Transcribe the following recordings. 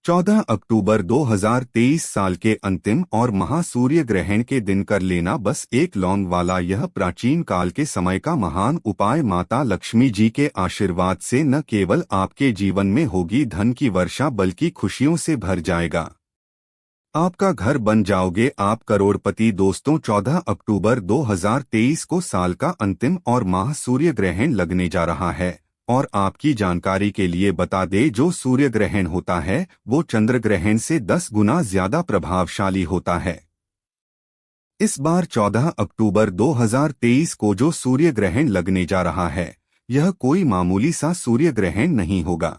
14 अक्टूबर 2023 साल के अंतिम और महासूर्य ग्रहण के दिन कर लेना बस एक लौंग वाला यह प्राचीन काल के समय का महान उपाय माता लक्ष्मी जी के आशीर्वाद से न केवल आपके जीवन में होगी धन की वर्षा बल्कि खुशियों से भर जाएगा। आपका घर बन जाओगे आप करोड़पति। दोस्तों 14 अक्टूबर 2023 को साल का अंतिम और महासूर्य ग्रहण लगने जा रहा है और आपकी जानकारी के लिए बता दें जो सूर्य ग्रहण होता है वो चंद्र ग्रहण से 10 गुना ज्यादा प्रभावशाली होता है। इस बार 14 अक्टूबर 2023 को जो सूर्य ग्रहण लगने जा रहा है यह कोई मामूली सा सूर्य ग्रहण नहीं होगा।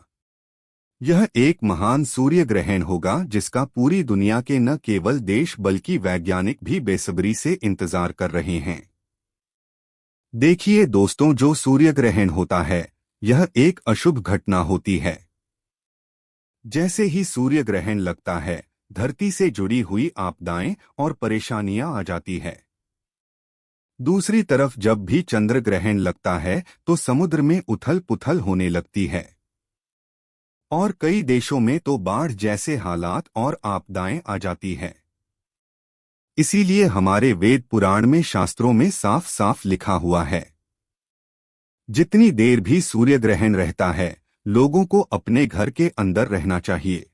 यह एक महान सूर्य ग्रहण होगा जिसका पूरी दुनिया के न केवल देश बल्कि वैज्ञानिक भी बेसब्री से इंतजार कर रहे हैं। देखिए दोस्तों जो सूर्य ग्रहण होता है यह एक अशुभ घटना होती है। जैसे ही सूर्य ग्रहण लगता है धरती से जुड़ी हुई आपदाएं और परेशानियां आ जाती है। दूसरी तरफ जब भी चंद्र ग्रहण लगता है तो समुद्र में उथल पुथल होने लगती है और कई देशों में तो बाढ़ जैसे हालात और आपदाएं आ जाती है। इसीलिए हमारे वेद पुराण में शास्त्रों में साफ साफ लिखा हुआ है जितनी देर भी सूर्य ग्रहण रहता है लोगों को अपने घर के अंदर रहना चाहिए।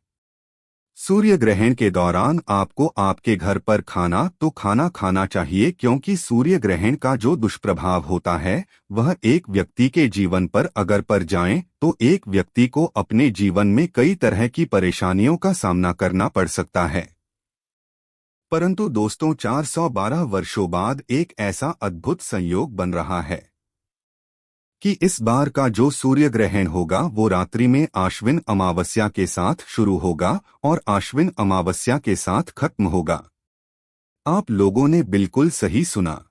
सूर्य ग्रहण के दौरान आपको आपके घर पर खाना खाना चाहिए क्योंकि सूर्य ग्रहण का जो दुष्प्रभाव होता है वह एक व्यक्ति के जीवन पर अगर पड़ जाए तो एक व्यक्ति को अपने जीवन में कई तरह की परेशानियों का सामना करना पड़ सकता है। परंतु दोस्तों 412 वर्षों बाद एक ऐसा अद्भुत संयोग बन रहा है कि इस बार का जो सूर्य ग्रहण होगा वो रात्रि में आश्विन अमावस्या के साथ शुरू होगा और आश्विन अमावस्या के साथ खत्म होगा। आप लोगों ने बिल्कुल सही सुना।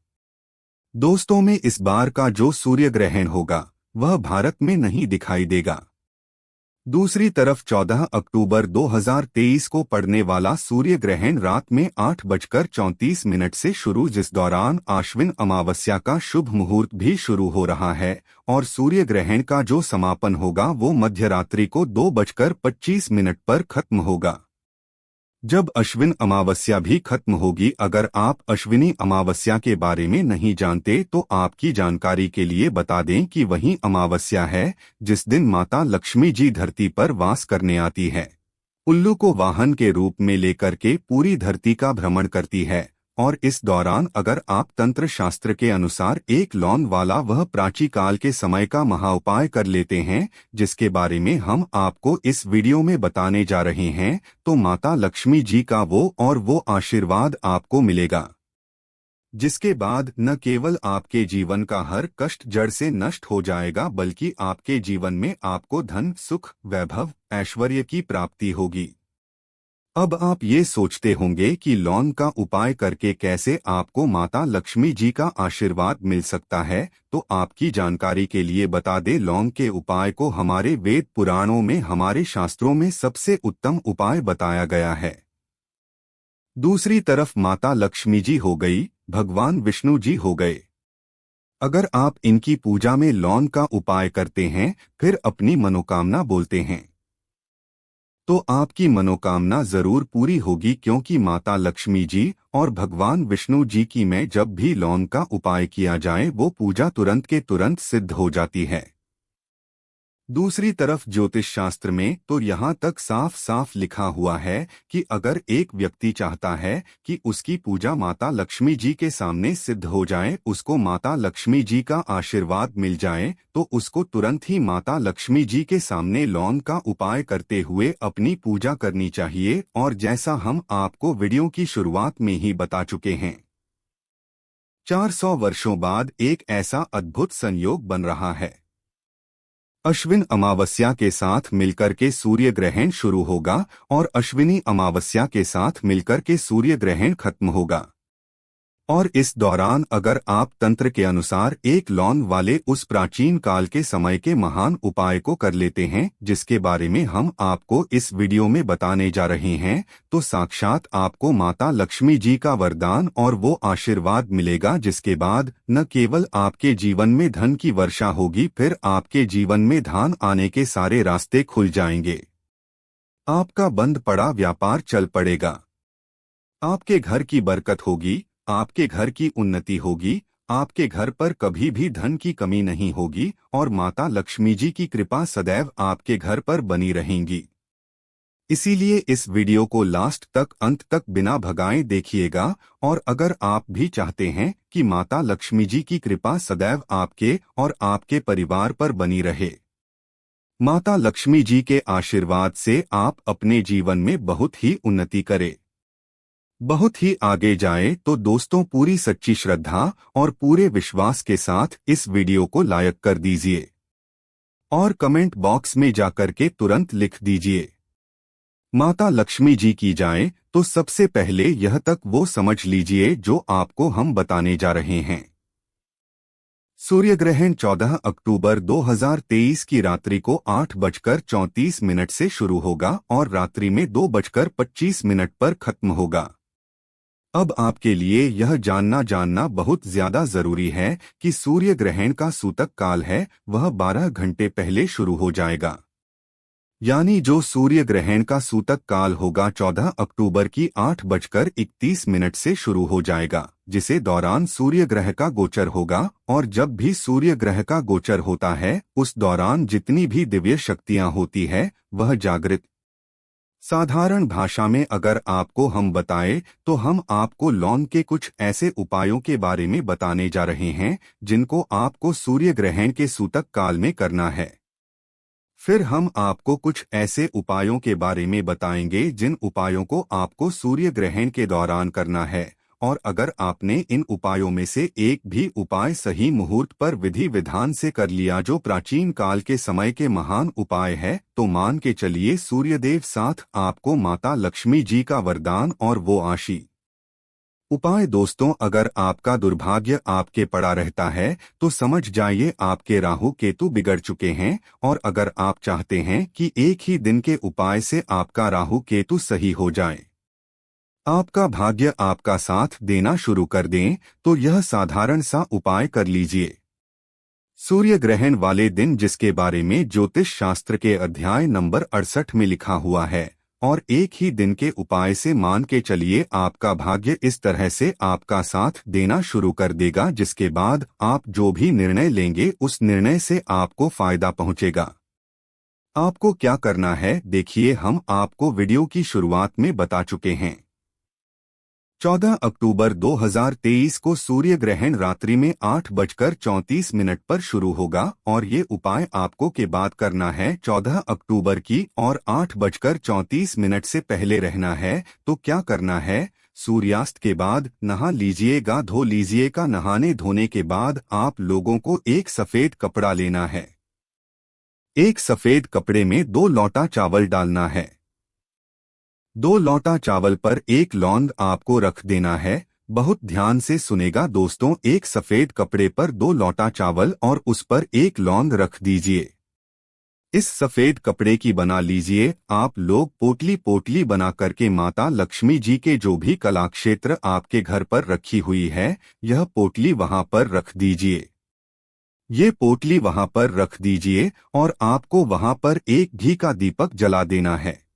दोस्तों में इस बार का जो सूर्य ग्रहण होगा वह भारत में नहीं दिखाई देगा। दूसरी तरफ 14 अक्टूबर 2023 को पड़ने वाला सूर्य ग्रहण रात में 8:34 से शुरू जिस दौरान आश्विन अमावस्या का शुभ मुहूर्त भी शुरू हो रहा है और सूर्य ग्रहण का जो समापन होगा वो मध्यरात्रि को 2:25 पर खत्म होगा जब अश्विन अमावस्या भी खत्म होगी। अगर आप अश्विनी अमावस्या के बारे में नहीं जानते तो आपकी जानकारी के लिए बता दें कि वही अमावस्या है जिस दिन माता लक्ष्मी जी धरती पर वास करने आती है। उल्लू को वाहन के रूप में लेकर के पूरी धरती का भ्रमण करती है और इस दौरान अगर आप तंत्र शास्त्र के अनुसार एक लौंग वाला वह प्राचीन काल के समय का महाउपाय कर लेते हैं जिसके बारे में हम आपको इस वीडियो में बताने जा रहे हैं तो माता लक्ष्मी जी का वो आशीर्वाद आपको मिलेगा जिसके बाद न केवल आपके जीवन का हर कष्ट जड़ से नष्ट हो जाएगा बल्कि आपके जीवन में आपको धन सुख वैभव ऐश्वर्य की प्राप्ति होगी। अब आप ये सोचते होंगे कि लौंग का उपाय करके कैसे आपको माता लक्ष्मी जी का आशीर्वाद मिल सकता है तो आपकी जानकारी के लिए बता दें लौंग के उपाय को हमारे वेद पुराणों में हमारे शास्त्रों में सबसे उत्तम उपाय बताया गया है। दूसरी तरफ माता लक्ष्मी जी हो गई, भगवान विष्णु जी हो गए। अगर आप इनकी पूजा में लौंग का उपाय करते हैं फिर अपनी मनोकामना बोलते हैं तो आपकी मनोकामना जरूर पूरी होगी क्योंकि माता लक्ष्मी जी और भगवान विष्णु जी की में जब भी लौंग का उपाय किया जाए वो पूजा तुरंत के तुरंत सिद्ध हो जाती है। दूसरी तरफ ज्योतिष शास्त्र में तो यहाँ तक साफ साफ लिखा हुआ है कि अगर एक व्यक्ति चाहता है कि उसकी पूजा माता लक्ष्मी जी के सामने सिद्ध हो जाए उसको माता लक्ष्मी जी का आशीर्वाद मिल जाए तो उसको तुरंत ही माता लक्ष्मी जी के सामने लौंग का उपाय करते हुए अपनी पूजा करनी चाहिए और जैसा हम आपको वीडियो की शुरुआत में ही बता चुके हैं 400 वर्षों बाद एक ऐसा अद्भुत संयोग बन रहा है। अश्विन अमावस्या के साथ मिलकर के सूर्य ग्रहण शुरू होगा और अश्विनी अमावस्या के साथ मिलकर के सूर्य ग्रहण खत्म होगा और इस दौरान अगर आप तंत्र के अनुसार एक लौंग वाले उस प्राचीन काल के समय के महान उपाय को कर लेते हैं जिसके बारे में हम आपको इस वीडियो में बताने जा रहे हैं तो साक्षात आपको माता लक्ष्मी जी का वरदान और वो आशीर्वाद मिलेगा जिसके बाद न केवल आपके जीवन में धन की वर्षा होगी फिर आपके जीवन में धन आने के सारे रास्ते खुल जाएंगे। आपका बंद पड़ा व्यापार चल पड़ेगा। आपके घर की बरकत होगी, आपके घर की उन्नति होगी, आपके घर पर कभी भी धन की कमी नहीं होगी और माता लक्ष्मी जी की कृपा सदैव आपके घर पर बनी रहेंगी। इसीलिए इस वीडियो को लास्ट तक अंत तक बिना भगाए देखिएगा। और अगर आप भी चाहते हैं कि माता लक्ष्मी जी की कृपा सदैव आपके और आपके परिवार पर बनी रहे, माता लक्ष्मी जी के आशीर्वाद से आप अपने जीवन में बहुत ही उन्नति करें, बहुत ही आगे जाए, तो दोस्तों पूरी सच्ची श्रद्धा और पूरे विश्वास के साथ इस वीडियो को लाइक कर दीजिए और कमेंट बॉक्स में जाकर के तुरंत लिख दीजिए माता लक्ष्मी जी की जाए। तो सबसे पहले यह तक वो समझ लीजिए जो आपको हम बताने जा रहे हैं। सूर्य ग्रहण 14 अक्टूबर 2023 की रात्रि को 8:34 से शुरू होगा और रात्रि में 2:25 पर खत्म होगा। अब आपके लिए यह जानना बहुत ज्यादा जरूरी है कि सूर्य ग्रहण का सूतक काल है वह 12 घंटे पहले शुरू हो जाएगा। यानी जो सूर्य ग्रहण का सूतक काल होगा 14 अक्टूबर की 8:31 से शुरू हो जाएगा, जिसे दौरान सूर्य ग्रह का गोचर होगा। और जब भी सूर्य ग्रह का गोचर होता है उस दौरान जितनी भी दिव्य शक्तियां होती है वह जागृत। साधारण भाषा में अगर आपको हम बताएं तो हम आपको लौन के कुछ ऐसे उपायों के बारे में बताने जा रहे हैं जिनको आपको सूर्य ग्रहण के सूतक काल में करना है। फिर हम आपको कुछ ऐसे उपायों के बारे में बताएंगे जिन उपायों को आपको सूर्य ग्रहण के दौरान करना है। और अगर आपने इन उपायों में से एक भी उपाय सही मुहूर्त पर विधि विधान से कर लिया जो प्राचीन काल के समय के महान उपाय है, तो मान के चलिए सूर्यदेव साथ आपको माता लक्ष्मी जी का वरदान और वो आशीर्वाद। उपाय दोस्तों, अगर आपका दुर्भाग्य आपके पड़ा रहता है तो समझ जाइए आपके राहु केतु बिगड़ चुके हैं। और अगर आप चाहते हैं कि एक ही दिन के उपाय से आपका राहु केतु सही हो जाए, आपका भाग्य आपका साथ देना शुरू कर दें, तो यह साधारण सा उपाय कर लीजिए। सूर्य ग्रहण वाले दिन जिसके बारे में ज्योतिष शास्त्र के अध्याय नंबर 68 में लिखा हुआ है, और एक ही दिन के उपाय से मान के चलिए आपका भाग्य इस तरह से आपका साथ देना शुरू कर देगा, जिसके बाद आप जो भी निर्णय लेंगे उस निर्णय से आपको फायदा पहुंचेगा। आपको क्या करना है देखिए, हम आपको वीडियो की शुरुआत में बता चुके हैं। 14 अक्टूबर 2023 को सूर्य ग्रहण रात्रि में 8:34 पर शुरू होगा और ये उपाय आपको के बाद करना है 14 अक्टूबर की, और 8:34 से पहले रहना है। तो क्या करना है, सूर्यास्त के बाद नहा लीजिएगा, धो लीजिएगा। नहाने धोने के बाद आप लोगों को एक सफेद कपड़ा लेना है। एक सफेद कपड़े में 2 लौटा चावल डालना है। 2 लौटा चावल पर एक लौंग आपको रख देना है। बहुत ध्यान से सुनेगा दोस्तों, एक सफेद कपड़े पर 2 लौटा चावल और उस पर एक लौंग रख दीजिए। इस सफेद कपड़े की बना लीजिए आप लोग पोटली पोटली बना करके माता लक्ष्मी जी के जो भी कलाक्षेत्र आपके घर पर रखी हुई है, यह पोटली वहां पर रख दीजिए। ये पोटली वहां पर रख दीजिए और आपको वहां पर एक घी का दीपक जला देना है।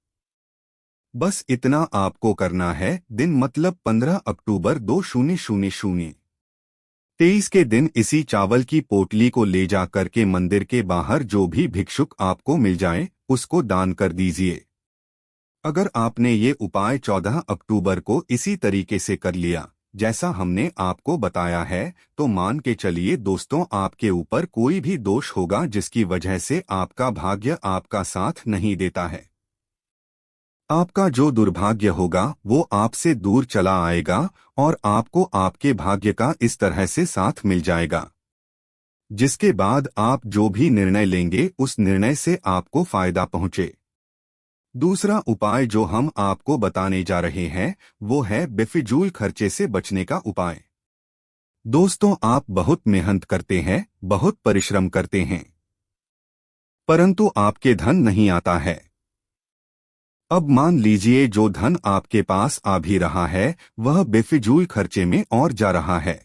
बस इतना आपको करना है। दिन मतलब 15 अक्टूबर 2023 के दिन इसी चावल की पोटली को ले जा करके मंदिर के बाहर जो भी भिक्षुक आपको मिल जाए उसको दान कर दीजिए। अगर आपने ये उपाय 14 अक्टूबर को इसी तरीके से कर लिया जैसा हमने आपको बताया है, तो मान के चलिए दोस्तों आपके ऊपर कोई भी दोष होगा जिसकी वजह से आपका भाग्य आपका साथ नहीं देता है। आपका जो दुर्भाग्य होगा वो आपसे दूर चला आएगा और आपको आपके भाग्य का इस तरह से साथ मिल जाएगा, जिसके बाद आप जो भी निर्णय लेंगे उस निर्णय से आपको फायदा पहुंचे। दूसरा उपाय जो हम आपको बताने जा रहे हैं वो है बेफिजूल खर्चे से बचने का उपाय। दोस्तों, आप बहुत मेहनत करते हैं, बहुत परिश्रम करते हैं, परंतु आपके धन नहीं आता है। अब मान लीजिए जो धन आपके पास आ भी रहा है वह बेफिजूल खर्चे में और जा रहा है।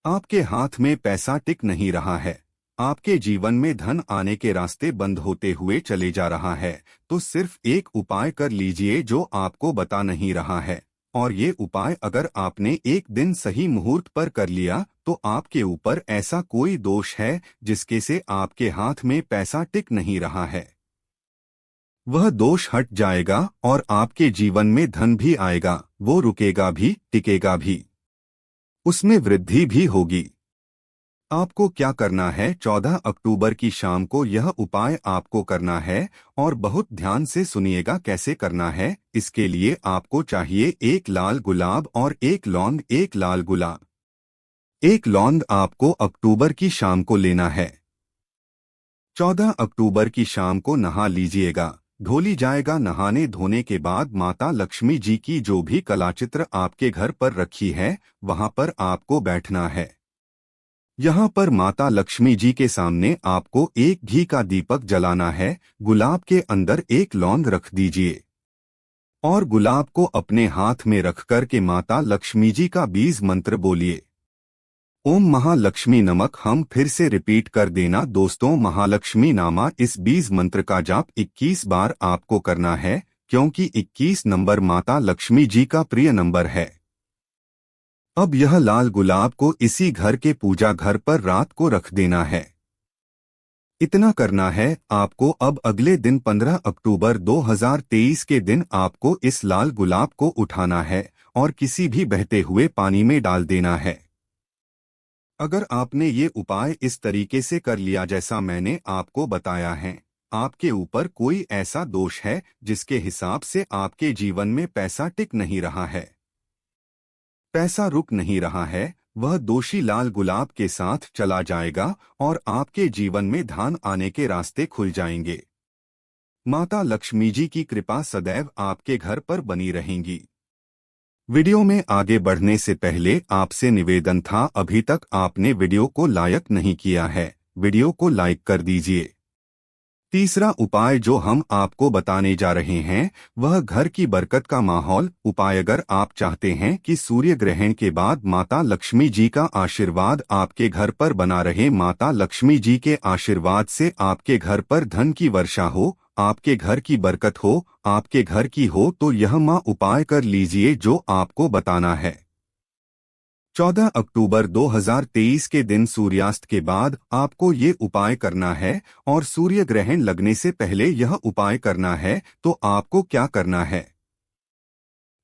आपके हाथ में पैसा टिक नहीं रहा है। आपके जीवन में धन आने के रास्ते बंद होते हुए चले जा रहा है, तो सिर्फ एक उपाय कर लीजिए जो आपको बता नहीं रहा है। और ये उपाय अगर आपने एक दिन सही मुहूर्त पर कर लिया तो आपके ऊपर ऐसा कोई दोष है जिसके से आपके हाथ में पैसा टिक नहीं रहा है, वह दोष हट जाएगा और आपके जीवन में धन भी आएगा, वो रुकेगा भी, टिकेगा भी, उसमें वृद्धि भी होगी। आपको क्या करना है, 14 अक्टूबर की शाम को यह उपाय आपको करना है और बहुत ध्यान से सुनिएगा कैसे करना है। इसके लिए आपको चाहिए एक लाल गुलाब और एक लौंग। एक लाल गुलाब, एक लौंग आपको अक्टूबर की शाम को लेना है। 14 अक्टूबर की शाम को नहा लीजिएगा, धो ली जाएगा। नहाने धोने के बाद माता लक्ष्मी जी की जो भी कलाचित्र आपके घर पर रखी है वहां पर आपको बैठना है। यहाँ पर माता लक्ष्मी जी के सामने आपको एक घी का दीपक जलाना है। गुलाब के अंदर एक लौंग रख दीजिए और गुलाब को अपने हाथ में रखकर के माता लक्ष्मी जी का बीज मंत्र बोलिए, ओम महालक्ष्मी नमक। हम फिर से रिपीट कर देना दोस्तों, महालक्ष्मी नामा। इस बीज मंत्र का जाप 21 बार आपको करना है, क्योंकि 21 नंबर माता लक्ष्मी जी का प्रिय नंबर है। अब यह लाल गुलाब को इसी घर के पूजा घर पर रात को रख देना है। इतना करना है आपको। अब अगले दिन 15 अक्टूबर 2023 के दिन आपको इस लाल गुलाब को उठाना है और किसी भी बहते हुए पानी में डाल देना है। अगर आपने ये उपाय इस तरीके से कर लिया जैसा मैंने आपको बताया है, आपके ऊपर कोई ऐसा दोष है जिसके हिसाब से आपके जीवन में पैसा टिक नहीं रहा है, पैसा रुक नहीं रहा है, वह दोषी लाल गुलाब के साथ चला जाएगा और आपके जीवन में धन आने के रास्ते खुल जाएंगे। माता लक्ष्मी जी की कृपा सदैव आपके घर पर बनी रहेंगी। वीडियो में आगे बढ़ने से पहले आपसे निवेदन था, अभी तक आपने वीडियो को लाइक नहीं किया है, वीडियो को लाइक कर दीजिए। तीसरा उपाय जो हम आपको बताने जा रहे हैं वह घर की बरकत का माहौल उपाय। अगर आप चाहते हैं कि सूर्य ग्रहण के बाद माता लक्ष्मी जी का आशीर्वाद आपके घर पर बना रहे, माता लक्ष्मी जी के आशीर्वाद से आपके घर पर धन की वर्षा हो, आपके घर की बरकत हो, आपके घर की हो, तो यह माँ उपाय कर लीजिए जो आपको बताना है। 14 अक्टूबर 2023 के दिन सूर्यास्त के बाद आपको ये उपाय करना है और सूर्य ग्रहण लगने से पहले यह उपाय करना है। तो आपको क्या करना है,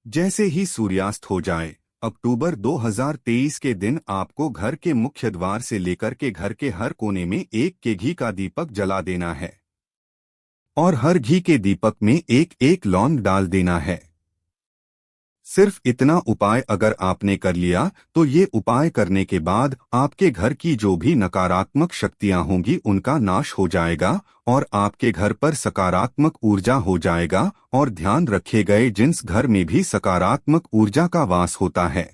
जैसे ही सूर्यास्त हो जाए अक्टूबर 2023 के दिन आपको घर के मुख्य द्वार से लेकर के घर के हर कोने में एक के घी का दीपक जला देना है और हर घी के दीपक में एक एक लौंग डाल देना है। सिर्फ इतना उपाय अगर आपने कर लिया तो ये उपाय करने के बाद आपके घर की जो भी नकारात्मक शक्तियां होंगी उनका नाश हो जाएगा और आपके घर पर सकारात्मक ऊर्जा हो जाएगा। और ध्यान रखे गए जिस घर में भी सकारात्मक ऊर्जा का वास होता है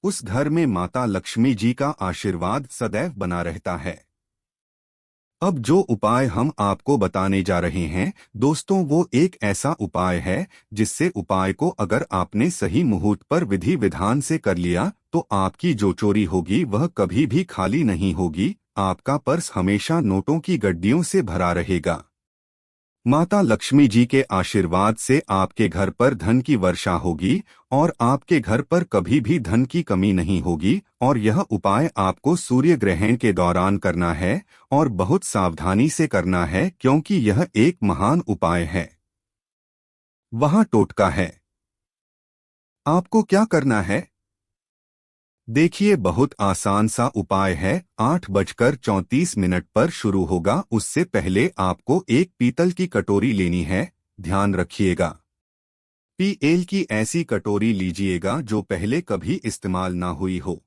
उस घर में माता लक्ष्मी जी का आशीर्वाद सदैव बना रहता है। अब जो उपाय हम आपको बताने जा रहे हैं दोस्तों, वो एक ऐसा उपाय है जिससे उपाय को अगर आपने सही मुहूर्त पर विधि विधान से कर लिया तो आपकी जो चोरी होगी वह कभी भी खाली नहीं होगी, आपका पर्स हमेशा नोटों की गड्डियों से भरा रहेगा। माता लक्ष्मी जी के आशीर्वाद से आपके घर पर धन की वर्षा होगी और आपके घर पर कभी भी धन की कमी नहीं होगी। और यह उपाय आपको सूर्य ग्रहण के दौरान करना है और बहुत सावधानी से करना है, क्योंकि यह एक महान उपाय है। वहाँ टोटका है। आपको क्या करना है, देखिए बहुत आसान सा उपाय है। 8:34 पर शुरू होगा, उससे पहले आपको एक पीतल की कटोरी लेनी है। ध्यान रखिएगा पीएल की ऐसी कटोरी लीजिएगा जो पहले कभी इस्तेमाल ना हुई हो।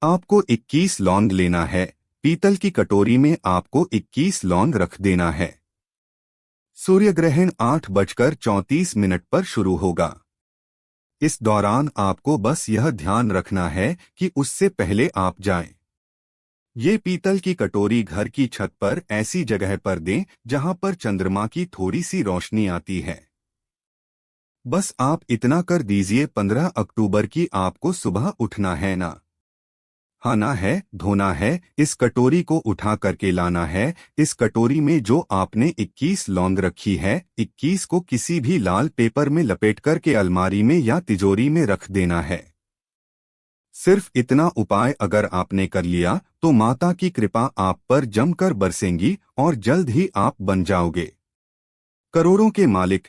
आपको 21 लौंग लेना है, पीतल की कटोरी में आपको 21 लौंग रख देना है। सूर्य ग्रहण 8:34 पर शुरू होगा। इस दौरान आपको बस यह ध्यान रखना है कि उससे पहले आप जाएं। ये पीतल की कटोरी घर की छत पर ऐसी जगह पर दें जहां पर चंद्रमा की थोड़ी सी रोशनी आती है। बस आप इतना कर दीजिए। 15 अक्टूबर की आपको सुबह उठना है ना। खाना है, धोना है, इस कटोरी को उठा करके लाना है। इस कटोरी में जो आपने 21 लौंग रखी है, 21 को किसी भी लाल पेपर में लपेट करके अलमारी में या तिजोरी में रख देना है। सिर्फ इतना उपाय अगर आपने कर लिया तो माता की कृपा आप पर जमकर बरसेंगी और जल्द ही आप बन जाओगे करोड़ों के मालिक।